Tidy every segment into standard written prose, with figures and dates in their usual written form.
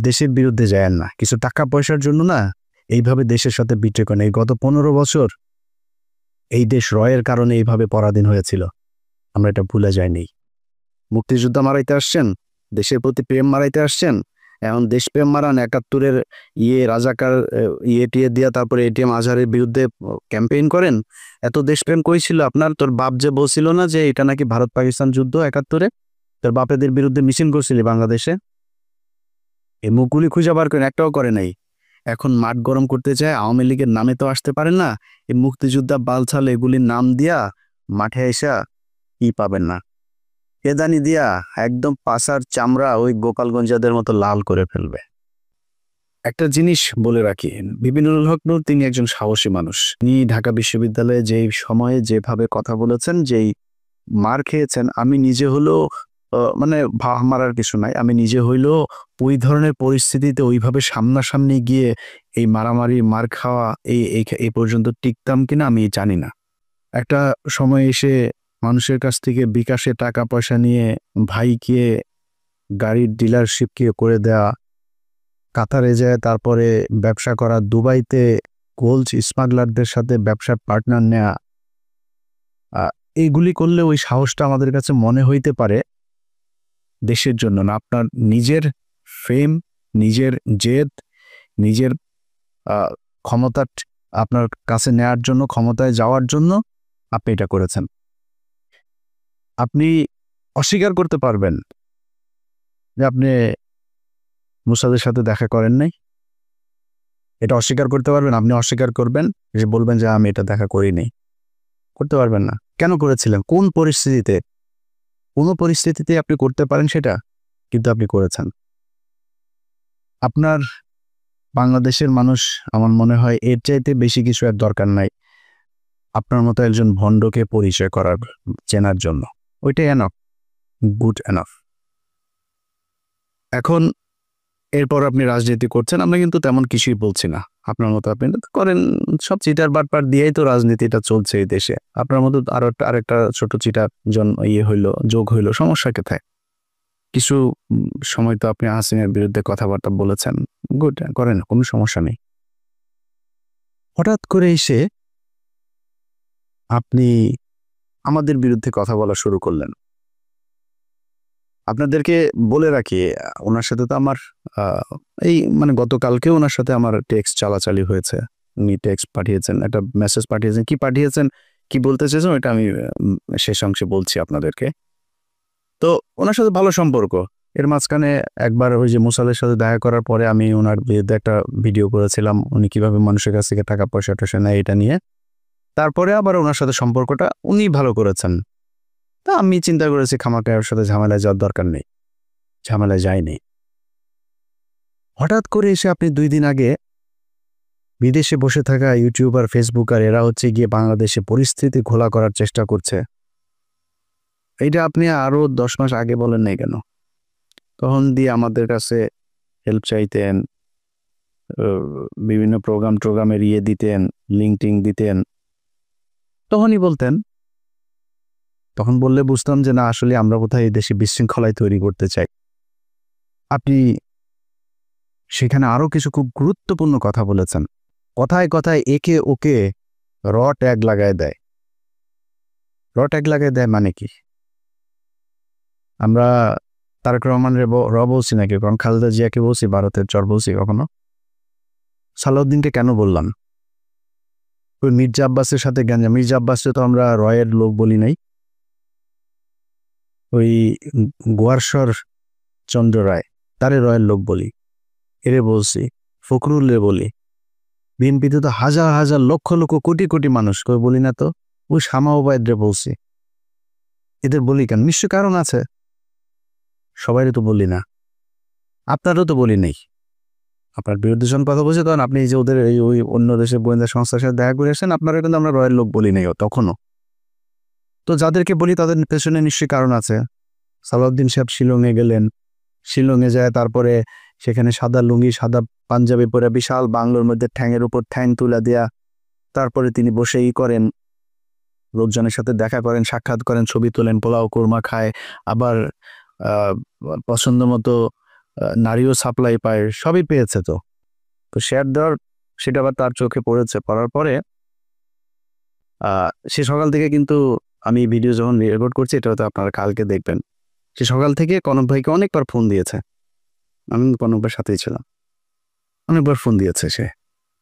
দেশের বিরুদ্ধে যায়েন না, কিছু টাকা পয়সার জন্য না এইভাবে দেশের সাথে বিট্রে করেন। এই গত 15 বছর এই দেশ রয়ের কারণে এইভাবে পরাধীন হয়েছিল, আমরা এটা ভুলে যাইনি। মুক্তিযোদ্ধা মারাইতে আসছেন, দেশের প্রতি প্রেম মারাইতে আসছেন, এখন দেশপ্রেম মারান, 71-এর রাজাকার টিয়ে দিয়া তারপরে এটিএম আজহারের বিরুদ্ধে ক্যাম্পেইন করেন। এত দেশপ্রেম কই ছিল আপনার? তোর বাপ যে বলছিল না যে এটা নাকি ভারত পাকিস্তান যুদ্ধ 71-এ, তোর বাপেদের বিরুদ্ধে মিছিল করছিলি বাংলাদেশে? এই মুখগুলি খুঁজে বার করেন, একটাও করে নাই। এখন মাঠ গরম করতে চায়, আওয়ামী লীগের নামে তো আসতে পারেন না, এই মুক্তিযোদ্ধা বালছাল এগুলির নাম দিয়া মাঠে আইসা কি পাবেন না, কেদানি দিয়া একদম পাছার চামড়া ওই গোপালগঞ্জাদের মতো লাল করে ফেলবে। একটা জিনিস বলে রাখি, বিপিনুল হক নূর তিনি একজন সাহসী মানুষ। তিনি ঢাকা বিশ্ববিদ্যালয়ে যেই সময়ে যেভাবে কথা বলেছেন, যেই মার খেয়েছেন, আমি নিজে হলেও মানে মারার কিছু নাই, আমি নিজে হইলেও ওই ধরনের পরিস্থিতিতে ওইভাবে সামনাসামনি গিয়ে এই মারামারি মার খাওয়া এই পর্যন্ত টিকতাম কিনা আমি জানি না। একটা সময় এসে মানুষের কাছ থেকে বিকাশে টাকা পয়সা নিয়ে ভাইকে গাড়ির ডিলারশিপকে করে দেয়া, কাতারে যায় তারপরে ব্যবসা করা, দুবাইতে গোল্ড স্মাগলারদের সাথে ব্যবসার পার্টনার নেয়া, এইগুলি করলে ওই সাহসটা আমাদের কাছে মনে হইতে পারে দেশের জন্য না, আপনার নিজের ফেম, নিজের জেদ, নিজের ক্ষমতা আপনার কাছে নেয়ার জন্য, ক্ষমতায় যাওয়ার জন্য আপনি এটা করেছেন। আপনি অস্বীকার করতে পারবেন যে আপনি মুসাদের সাথে দেখা করেন নাই, এটা অস্বীকার করতে পারবেন। আপনি অস্বীকার করবেন, যে বলবেন যে আমি এটা দেখা করি নাই, করতে পারবেন না। কেন করেছিলেন? কোন পরিস্থিতিতে? কোনো পরিস্থিতিতে আপনি করতে পারেন সেটা, কিন্তু আপনি করেছেন। আপনার বাংলাদেশের মানুষ আমার মনে হয় এর চাইতে বেশি কিছু আর দরকার নাই আপনার মতো একজন ভণ্ডকে পরিচয় করার, চেনার জন্য। ওইটাই এনাফ, গুড এনাফ। এখন এরপর আপনি রাজনীতি করছেন, আমরা কিন্তু তেমন কিছুই বলছি না। আপনার মতো আপনি করেন, সব চিটার বাটপার দিয়েই তো রাজনীতিটা চলছে এই দেশে। আপনার মতো আরেকটা ছোট চিটার যোগ হইলো, সমস্যা কোথায়? কিছু সময় তো আপনি হাসিনার বিরুদ্ধে কথাবার্তা বলেছেন, গুড, করেন, কোনো সমস্যা নেই। হঠাৎ করে এসে আপনি আমাদের বিরুদ্ধে কথা বলা শুরু করলেন। আপনাদেরকে বলে রাখি, ওনার সাথে তো আমার এই মানে গতকালকে ওনার সাথে আমার টেক্সট চালাচালি হয়েছে। উনি টেক্সট পাঠিয়েছেন, একটা মেসেজ পাঠিয়েছেন, কি বলতে চেয়েছেন ওইটা আমি শেষ অংশে বলছি আপনাদেরকে। তো ওনার সাথে ভালো সম্পর্ক। এর মাঝখানে একবার ওই যে মুসাদের সাথে দেখা করার পরে আমি ওনার বিরুদ্ধে একটা ভিডিও করেছিলাম, উনি কিভাবে মানুষের কাছ থেকে টাকা পয়সা টয়সা নেয় এটা নিয়ে। তারপরে আবার ওনার সাথে সম্পর্কটা উনি ভালো করেছেন। তা আমি চিন্তা করেছি খামাকে ওর সাথে ঝামেলায় যাওয়ার দরকার নেই, ঝামেলায় যায়নি। হঠাৎ করে এসে আপনি 2 দিন আগে বিদেশে বসে থাকা ইউটিউবার, ফেসবুকার এরা হচ্ছে গিয়ে বাংলাদেশে পরিস্থিতি ঘোলা করার চেষ্টা করছে, এইটা আপনি আরো 10 মাস আগে বলেন নাই কেন? তখন দিয়ে আমাদের কাছে হেল্প চাইতেন, বিভিন্ন প্রোগ্রামের দিতেন, লিঙ্কটিং দিতেন, তখনই বলতেন। তখন বললে বুঝতাম যে না, আসলে আমরা কোথায় এই দেশে বিশৃঙ্খলায় তৈরি করতে চাই। আপনি সেখানে আরো কিছু খুব গুরুত্বপূর্ণ কথা বলেছেন, কথায় কথায় একে ওকে ট্যাগ লাগায় দেয়। ট্যাগ লাগায় দেয় মানে কি? আমরা তারেক রহমানের বলছি নাকি, কারণ খালেদা জিয়াকে বলছি, ভারতের চর বলছি কখনো? সালাউদ্দিনকে কেন বললাম? ওই মির্জা আব্বাসের সাথে মির্জা আব্বাসকে তো আমরা রয়ের লোক বলি নাই, ওই গোয়ারশর চন্দ্র রায় তারে রয়ের লোক বলি, এরে বলছি, ফখরুলের বলি। বিএনপিতে তো হাজার হাজার লক্ষ লক্ষ কোটি কোটি মানুষ, কই বলি না তো? ওই শামা ওবায়দরে বলছি, এদের বলি কেন? নিশ্চয় কারণ আছে, সবাইরে তো বলি না, আপনারও তো বলি নেই। আপনার বিরুদ্ধে যখন কথা বলছে তখন আপনি যে ওদের ওই অন্য দেশের গোয়েন্দা সংস্থার সাথে দেখা করে আসেন, আপনারা কিন্তু আমরা রয়ের লোক বলি নাই তখনও। তো যাদেরকে বলি তাদের পেছনে নিশ্চয়ই কারণ আছে। সালাউদ্দিন সাহেব শিলংয়ে গেলেন, শিলংয়ে যায় তারপরে সেখানে সাদা লুঙ্গি সাদা পাঞ্জাবি পরে বিশাল বাংলোর মধ্যে ঠ্যাংয়ের উপর ঠ্যাং তুলে দেয়া, তারপরে তিনি বসেই করেন, লোকজনের সাথে দেখা করেন, সাক্ষাৎ করেন, ছবি তোলেন, পোলাও কোরমা খায়, আবার পছন্দ মতো নারীও সাপ্লাই পায়, সবই পেয়েছে। তো তো শেয়ার দেওয়ার সেটা আবার তার চোখে পড়েছে, পড়ার পরে সে সকাল থেকে কিন্তু আমি ভিডিও যখন রেকর্ড করছি এটা হয়তো আপনারা কালকে দেখবেন, সে সকাল থেকে কনক ভাইকে অনেকবার ফোন দিয়েছে। আমি কনক ভাইয়ের সাথেই ছিলাম, অনেকবার ফোন দিয়েছে সে।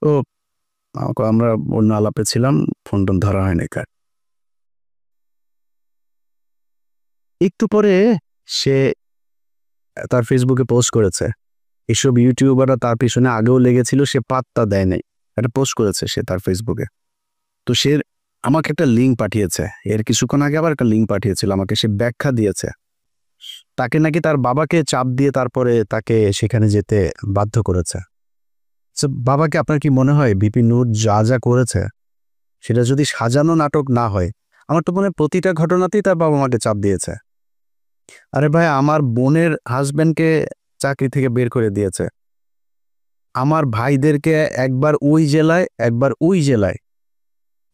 তো আমরা অন্য আলাপে ছিলাম, ফোন টোন ধরা হয়নি কার। একটু পরে সে তার ফেসবুকে পোস্ট করেছে, এসব ইউটিউবাররা তার পিছনে আগেও লেগেছিল, সে পাত্তা দেয় নাই, একটা পোস্ট করেছে সে তার ফেসবুকে। তো সে আমাকে একটা লিঙ্ক পাঠিয়েছে, এর কিছুক্ষণ আগে আবার একটা লিঙ্ক পাঠিয়েছিল আমাকে, সে ব্যাখ্যা দিয়েছে তাকে নাকি তার বাবাকে চাপ দিয়ে তারপরে তাকে সেখানে যেতে বাধ্য করেছে। বাবাকে আপনার কি মনে হয় বিপি নূর যা যা করেছে সেটা যদি সাজানো নাটক না হয়, আমার তো মনে হয় প্রতিটা ঘটনাতেই তার বাবা মাকে চাপ দিয়েছে। আরে ভাই, আমার বোনের হাজব্যান্ডকে চাকরি থেকে বের করে দিয়েছে, আমার ভাইদেরকে একবার ওই জেলায় একবার ওই জেলায়,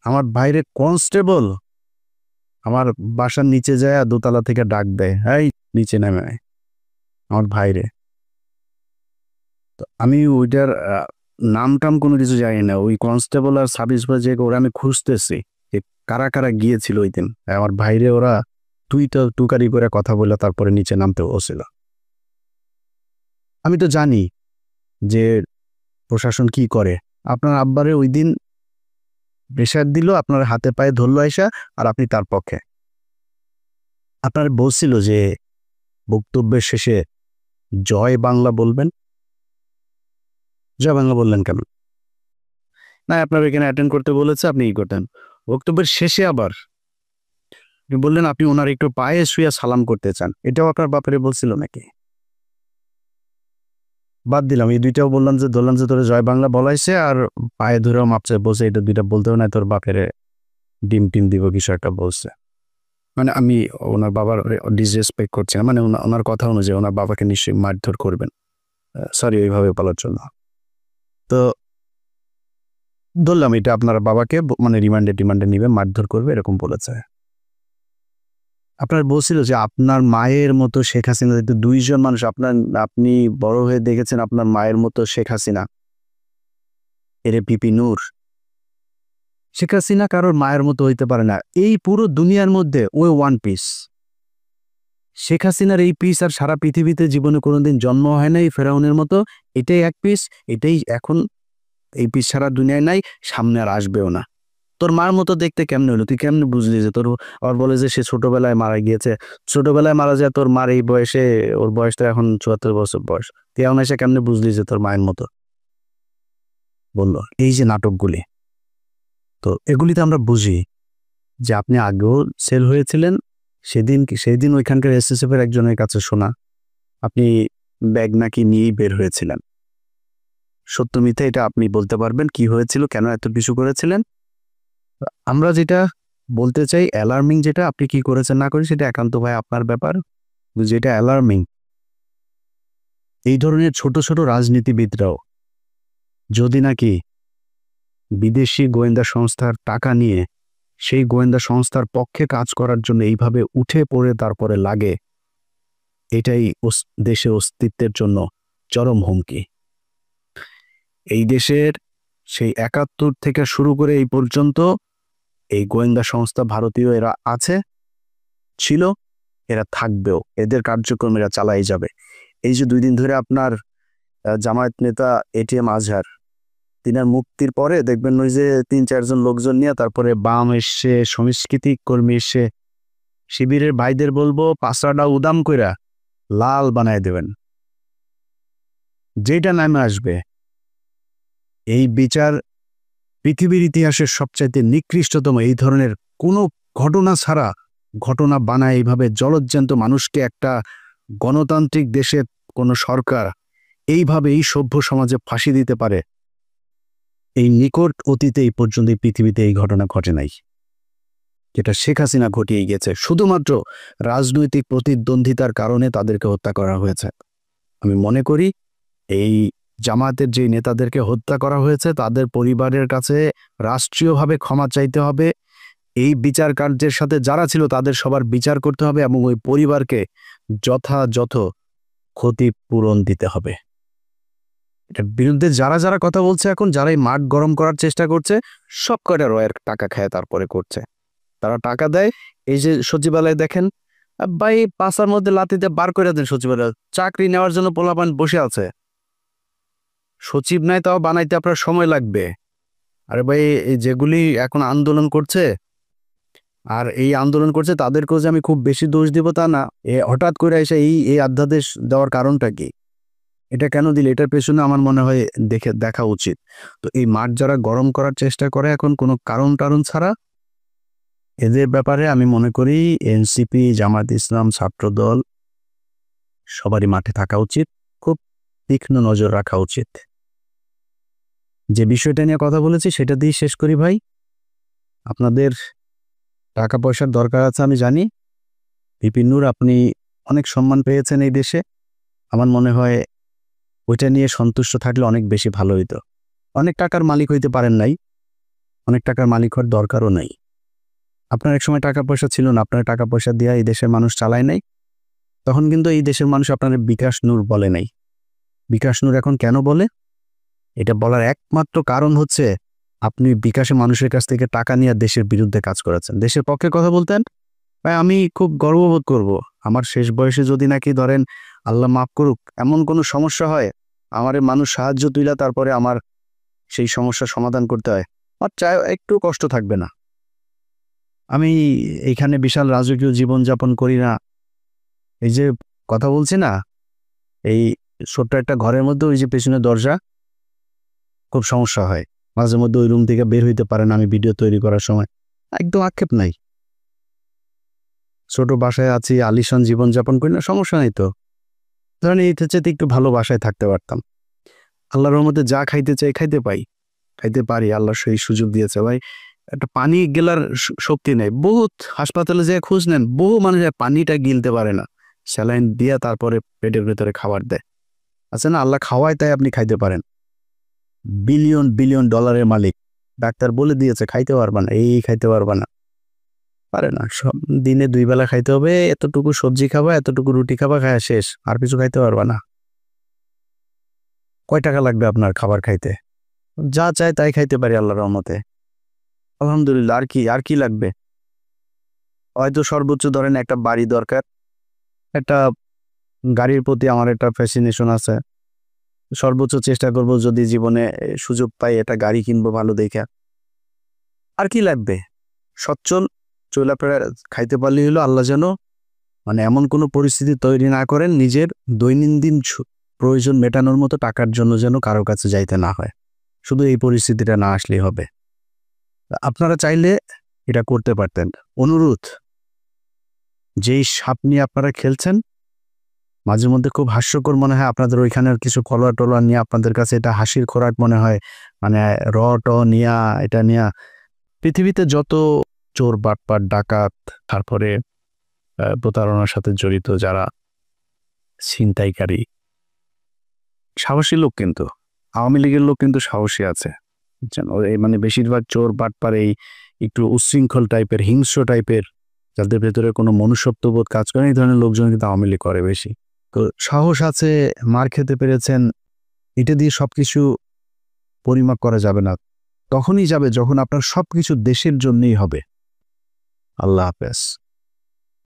আমার ভাইরে কনস্টেবল আমার বাসার নিচে যায় দোতলা থেকে ডাক দেয়, এই নিচে নেমে আয়, আমার ভাইরে। তো আমি ওইটার নাম টাম কোনো কিছু জানি না, ওই কনস্টেবল আর সাব ইন্সপেক্টর ওরা আমি খুঁজতেছি যে কারা কারা গিয়েছিল ওই দিন আমার ভাইরে, ওরা টুকারি করে কথা বলে তারপরে নিচে নামতে বসছিল। আমি তো জানি যে প্রশাসন কি করে। আপনার আব্বারে ওই দিন প্রেশার দিল, আপনার হাতে পায়ে ধরলো আইসা, আর আপনি তার পক্ষে। আপনার বলছিল যে বক্তব্যের শেষে জয় বাংলা বলবেন, জয় বাংলা বললেন কেন? না, আপনার এখানে অ্যাটেন্ড করতে বলেছে, আপনি ই করতেন। বক্তব্যের শেষে আবার আপনি বললেন আপনি ওনার একটু পায়ে শুয়ে সালাম করতে চান, এটাও আপনার বাপেরে বলছিল নাকি? বাদ দিলাম, এই দুইটাও বললাম যে ধরলাম যে তোর জয় বাংলা বলাইছে আর পায়ে ধরেও মাপছে, বলছে এটা দুইটা বলতেও না, তোর বাপেরে ডিম টিম দিব কিছু একটা বলছে। মানে আমি ওনার বাবার ডিসরেসপেক্ট করছি না, মানে ওনার কথা অনুযায়ী ওনার বাবাকে নিশ্চয়ই মারধর করবেন, সরি ওইভাবে বলার জন্য। তো ধরলাম এটা আপনার বাবাকে মানে রিমান্ডে নিবে, মারধর করবে এরকম বলেছে। আপনার বলছিল যে আপনার মায়ের মতো শেখ হাসিনা, দুইজন মানুষ, আপনি বড় হয়ে দেখেছেন আপনার মায়ের মতো শেখ হাসিনা, এরে বিপি নূর। শেখ হাসিনা কারোর মায়ের মতো হইতে পারে না, এই পুরো দুনিয়ার মধ্যে ওই ওয়ান পিস। শেখ হাসিনার এই পিস আর সারা পৃথিবীতে জীবনে কোনোদিন জন্ম হয় নাই ফেরাউনের মতো, এটাই এক পিস, এটাই এখন এই পিস সারা দুনিয়ায় নাই, সামনে আর আসবেও না। তোর মার মতো দেখতে কেমনে হলো, তুই কেমনে বুঝলি যে তোর, আর বলে যে সে ছোটবেলায় মারা গিয়েছে, ছোটবেলায় মারা যায় তোর মার এই বয়সে, ওর বয়স তো এখন ৭৪ বছর বয়স, তুই এখন এসে কেমনে বুঝলি যে তোর মায়ের মতো? বললো এই যে নাটকগুলি, তো এগুলিতে আমরা বুঝি যে আপনি আগেও সেল হয়েছিলেন, সেদিন ওইখানকার এসএসএফ এর একজনের কাছে শোনা আপনি ব্যাগ নাকি নিয়েই বের হয়েছিলেন। সত্য মিথ্যা এটা আপনি বলতে পারবেন, কি হয়েছিল, কেন এত কিছু করেছিলেন। আমরা যেটা বলতে চাই অ্যালার্মিং, যেটা আপনি কি করেছেন না করেন সেটা একান্ত ভাই আপনার ব্যাপার। যেটা অ্যালার্মিং, এই ধরনের ছোট ছোট রাজনীতিবিদরাও যদি নাকি বিদেশি গোয়েন্দা সংস্থার টাকা নিয়ে সেই গোয়েন্দা সংস্থার পক্ষে কাজ করার জন্য এইভাবে উঠে পড়ে তারপরে লাগে, এটাই দেশের অস্তিত্বের জন্য চরম হুমকি। এই দেশের সেই ৭১ থেকে শুরু করে এই পর্যন্ত এই গোয়েন্দা সংস্থা ভারতীয় এরা আছে, ছিল, এরা থাকবেও, এদের কার্যক্রম এরা চালাই যাবে। এই যে ২ দিন ধরে আপনার জামায়াত নেতা এটিএম আজহার, তিনার মুক্তির পরে দেখবেন ওই যে ৩-৪ জন লোকজন নিয়ে তারপরে বাম এসছে, সংস্কৃতি কর্মী এসছে, শিবিরের ভাইদের বলবো পাঁচড়াটা উদাম কইরা লাল বানায় দেবেন, যেটা নামে আসবে এই বিচার পৃথিবীর ইতিহাসের সবচাইতে নিকৃষ্টতম। এই ধরনের কোনো ঘটনা ছাড়া ঘটনা বানায় এইভাবে জলজ্জান্ত মানুষকে একটা গণতান্ত্রিক দেশে কোনো সরকার এইভাবে এই সভ্য সমাজে ফাঁসি দিতে পারে, এই নিকট অতীতে এই পর্যন্ত এই পৃথিবীতে এই ঘটনা ঘটে নাই, যেটা শেখ হাসিনা ঘটিয়ে গেছে। শুধুমাত্র রাজনৈতিক প্রতিদ্বন্দ্বিতার কারণে তাদেরকে হত্যা করা হয়েছে। আমি মনে করি এই জামায়াতের যে নেতাদেরকে হত্যা করা হয়েছে তাদের পরিবারের কাছে রাষ্ট্রীয়ভাবে ক্ষমা চাইতে হবে, এই বিচার কার্যের সাথে যারা ছিল তাদের সবার বিচার করতে হবে এবং ওই পরিবারকে যথাযথ ক্ষতিপূরণ দিতে হবে। এটার বিরুদ্ধে যারা যারা কথা বলছে এখন, যারা এই মাঠ গরম করার চেষ্টা করছে, সব কয়টা রয়ের টাকা খায় তারপরে করছে। তারা টাকা দেয়। এই যে সচিবালয় দেখেন, ভাই পাশার মধ্যে লাতিতে বার করে দেন সচিবালয়, চাকরি নেওয়ার জন্য পোলাপান বসে আছে। সচিব নাই তাও বানাইতে আপনার সময় লাগবে। আরে ভাই এই যেগুলি এখন আন্দোলন করছে, আর এই আন্দোলন করছে তাদেরকেও যে আমি খুব বেশি দোষ দিব তা না। হঠাৎ করে এসে এই অধ্যাদেশ দেওয়ার কারণটা কি, এটা কেন দিলে, এটার পেছনে আমার মনে হয় দেখা উচিত। তো এই মাঠ যারা গরম করার চেষ্টা করে এখন কোনো কারণ ছাড়া, এদের ব্যাপারে আমি মনে করি এনসিপি, জামায়াত ইসলাম, ছাত্রদল সবারই মাঠে থাকা উচিত, খুব তীক্ষ্ণ নজর রাখা উচিত। যে বিষয়টা নিয়ে কথা বলেছি সেটা দিয়ে শেষ করি ভাই। আপনাদের টাকা পয়সার দরকার আছে আমি জানি। বিপিন নূর, আপনি অনেক সম্মান পেয়েছেন এই দেশে। আমার মনে হয় ওইটা নিয়ে সন্তুষ্ট থাকলে অনেক বেশি ভালো হইতো। অনেক টাকার মালিক হইতে পারেন নাই, অনেক টাকার মালিক হওয়ার দরকারও নাই। আপনার এক সময় টাকা পয়সা ছিল না, আপনার টাকা পয়সা দিয়ে এই দেশের মানুষ চালায় নাই, তখন কিন্তু এই দেশের মানুষ আপনার বিকাশ নূর বলে নাই। বিকাশ নূর এখন কেন বলে? এটা বলার একমাত্র কারণ হচ্ছে আপনি বিকাশে মানুষের কাছ থেকে টাকা নিয়ে দেশের বিরুদ্ধে কাজ করেছেন। দেশের পক্ষে কথা বলতেন, ভাই আমি খুব গর্ববোধ করব আমার শেষ বয়সে যদি নাকি ধরেন আল্লাহ মাফ করুক এমন কোনো সমস্যা হয়, আমার মানুষ সাহায্য তুইলা তারপরে আমার সেই সমস্যার সমাধান করতে হয়, আর চাই একটু কষ্ট থাকবে না। আমি এইখানে বিশাল রাজকীয় জীবনযাপন করি না। এই যে কথা বলছি না, এই ছোট্ট একটা ঘরের মধ্যে ওই যে পেছনে দরজা, খুব সমস্যা হয় মাঝে মধ্যে, ওই রুম থেকে বের হইতে পারে না আমি ভিডিও তৈরি করার সময়। একদম আক্ষেপ নাই, ছোট বাসায় আছি, আলিশান জীবনযাপন করি না, সমস্যা নেই। তো ধরেন এই চেয়ে একটু ভালো বাসায় থাকতে পারতাম। আল্লাহর রহমতে যা খাইতে চাই খাইতে পারি, আল্লাহ সেই সুযোগ দিয়েছে। ভাই একটা পানি গেলার শক্তি নেই, বহুত হাসপাতালে যে খোঁজ নেন, বহু মানুষ পানিটা গিলতে পারে না, স্যালাইন দিয়ে তারপরে পেটের ভেতরে খাবার দেয়। আছে না, আল্লাহ খাওয়ায় তাই আপনি খাইতে পারেন। বিলিয়ন বিলিয়ন ডলারের মালিক, ডাক্তার বলে দিয়েছে খাইতে পারবা না, এই খাইতে পারবা না, পারে না। সব দিনে 2 বেলা খাইতে হবে, এতটুকু সবজি খাবা, এতটুকু রুটি খাবা, খায়া শেষ, আর কিছু খাইতে পারবা না। কয় টাকা লাগবে আপনার খাবার খাইতে? যা চাই তাই খাইতে পারি আল্লাহর রহমতে, আলহামদুলিল্লাহ। আর কি লাগবে? হয়তো সর্বোচ্চ ধরেন একটা বাড়ি দরকার, একটা গাড়ির প্রতি আমার একটা ফ্যাসিনেশন আছে, সর্বোচ্চ চেষ্টা করব যদি জীবনে সুযোগ পাই একটা গাড়ি কিনবো ভালো দেখে। আর কি লাগবে? সচ্ছল চলাফেরা খাইতে পারলেই হলো। আল্লাহ যেন মানে এমন কোনো পরিস্থিতি তৈরি না করেন নিজের দৈনন্দিন প্রয়োজন মেটানোর মতো টাকার জন্য যেন কারো কাছে যাইতে না হয়। শুধু এই পরিস্থিতিটা না আসলেই হবে। আপনারা চাইলে এটা করতে পারতেন। অনুরোধ, যেই সাপ নিয়ে আপনারা খেলছেন মাঝে মধ্যে খুব হাস্যকর মনে হয়, আপনাদের ওইখানের কিছু কলোয়া টলোয়া নিয়ে আপনাদের কাছে এটা হাসির খোরাক মনে হয়, মানে নিয়া এটা নিয়া পৃথিবীতে যত চোর বাটপাট ডাকাত, তারপরে প্রতারণার সাথে জড়িত যারা ছিনতাইকারী, সাহসী লোক, কিন্তু আওয়ামী লীগের লোক কিন্তু সাহসী আছে, বুঝছেন? এই মানে বেশিরভাগ চোর বাটপার এই একটু উচ্ছৃঙ্খল টাইপের, হিংস্র টাইপের, যাদের ভেতরে কোনো মনুষ্যত্ববোধ কাজ করে, এই ধরনের লোকজন কিন্তু আওয়ামী লীগ করে বেশি। তো সাহস আছে, মার খেতে পেরেছেন, এটা দিয়ে সবকিছু পরিমাপ করা যাবে না। তখনই যাবে যখন আপনার সবকিছু দেশের জন্যই হবে। আল্লাহ হাফেজ।